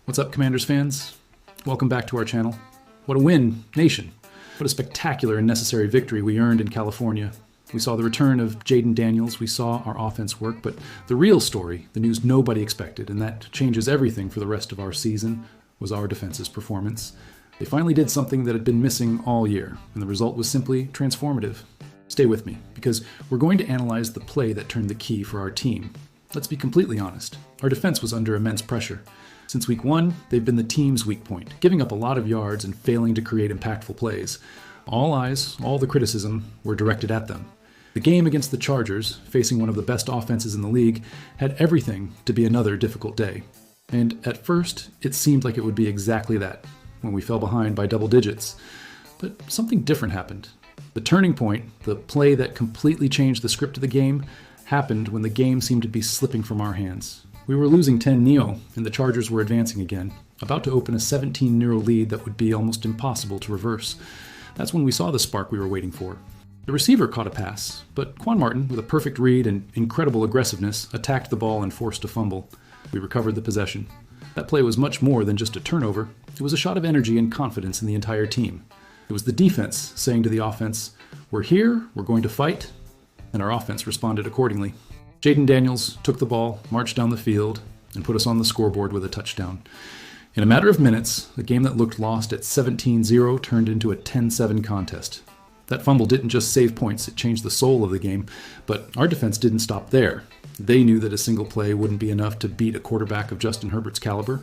What's up, Commanders fans? Welcome back to our channel. What a win, nation. What a spectacular and necessary victory we earned in California. We saw the return of Jaden Daniels, we saw our offense work, but the real story, the news nobody expected, and that changes everything for the rest of our season, was our defense's performance. They finally did something that had been missing all year, and the result was simply transformative. Stay with me, because we're going to analyze the play that turned the key for our team. Let's be completely honest. Our defense was under immense pressure. Since week one, they've been the team's weak point, giving up a lot of yards and failing to create impactful plays. All eyes, all the criticism, were directed at them. The game against the Chargers, facing one of the best offenses in the league, had everything to be another difficult day. And at first, it seemed like it would be exactly that, when we fell behind by double digits. But something different happened. The turning point, the play that completely changed the script of the game, happened when the game seemed to be slipping from our hands. We were losing 10-0, and the Chargers were advancing again, about to open a 17-0 lead that would be almost impossible to reverse. That's when we saw the spark we were waiting for. The receiver caught a pass, but Quan Martin, with a perfect read and incredible aggressiveness, attacked the ball and forced a fumble. We recovered the possession. That play was much more than just a turnover. It was a shot of energy and confidence in the entire team. It was the defense saying to the offense, "We're here, we're going to fight," and our offense responded accordingly. Jaden Daniels took the ball, marched down the field, and put us on the scoreboard with a touchdown. In a matter of minutes, the game that looked lost at 17-0 turned into a 10-7 contest. That fumble didn't just save points, it changed the soul of the game, but our defense didn't stop there. They knew that a single play wouldn't be enough to beat a quarterback of Justin Herbert's caliber.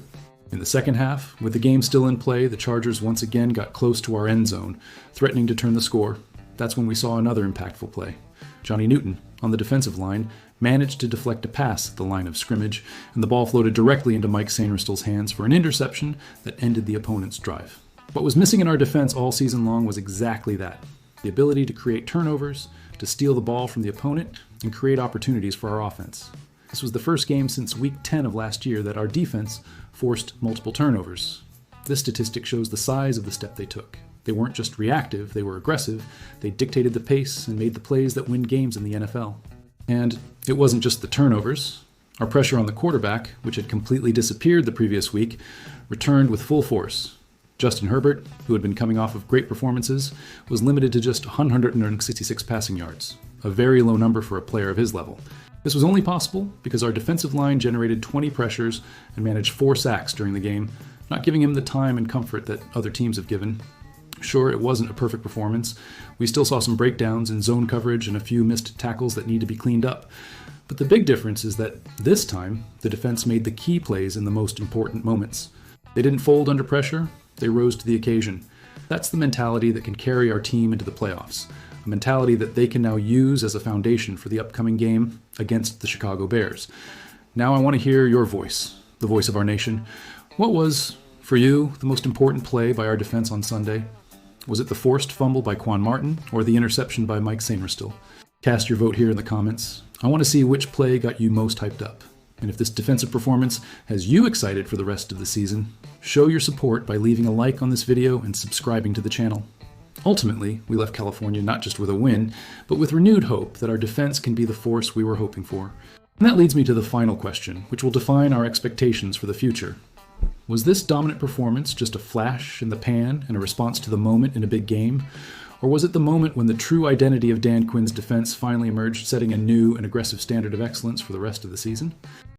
In the second half, with the game still in play, the Chargers once again got close to our end zone, threatening to turn the score. That's when we saw another impactful play. Johnny Newton, on the defensive line, managed to deflect a pass at the line of scrimmage, and the ball floated directly into Mike Sainristil's hands for an interception that ended the opponent's drive. What was missing in our defense all season long was exactly that: the ability to create turnovers, to steal the ball from the opponent, and create opportunities for our offense. This was the first game since week 10 of last year that our defense forced multiple turnovers. This statistic shows the size of the step they took. They weren't just reactive, they were aggressive. They dictated the pace and made the plays that win games in the NFL. And it wasn't just the turnovers. Our pressure on the quarterback, which had completely disappeared the previous week, returned with full force. Justin Herbert, who had been coming off of great performances, was limited to just 166 passing yards, a very low number for a player of his level. This was only possible because our defensive line generated 20 pressures and managed 4 sacks during the game, not giving him the time and comfort that other teams have given. Sure, it wasn't a perfect performance. We still saw some breakdowns in zone coverage and a few missed tackles that need to be cleaned up. But the big difference is that this time, the defense made the key plays in the most important moments. They didn't fold under pressure, they rose to the occasion. That's the mentality that can carry our team into the playoffs, a mentality that they can now use as a foundation for the upcoming game against the Chicago Bears. Now I want to hear your voice, the voice of our nation. What was, for you, the most important play by our defense on Sunday? Was it the forced fumble by Quan Martin or the interception by Mike Sainristil? Cast your vote here in the comments. I want to see which play got you most hyped up. And if this defensive performance has you excited for the rest of the season, show your support by leaving a like on this video and subscribing to the channel. Ultimately, we left California not just with a win, but with renewed hope that our defense can be the force we were hoping for. And that leads me to the final question, which will define our expectations for the future. Was this dominant performance just a flash in the pan and a response to the moment in a big game? Or was it the moment when the true identity of Dan Quinn's defense finally emerged, setting a new and aggressive standard of excellence for the rest of the season?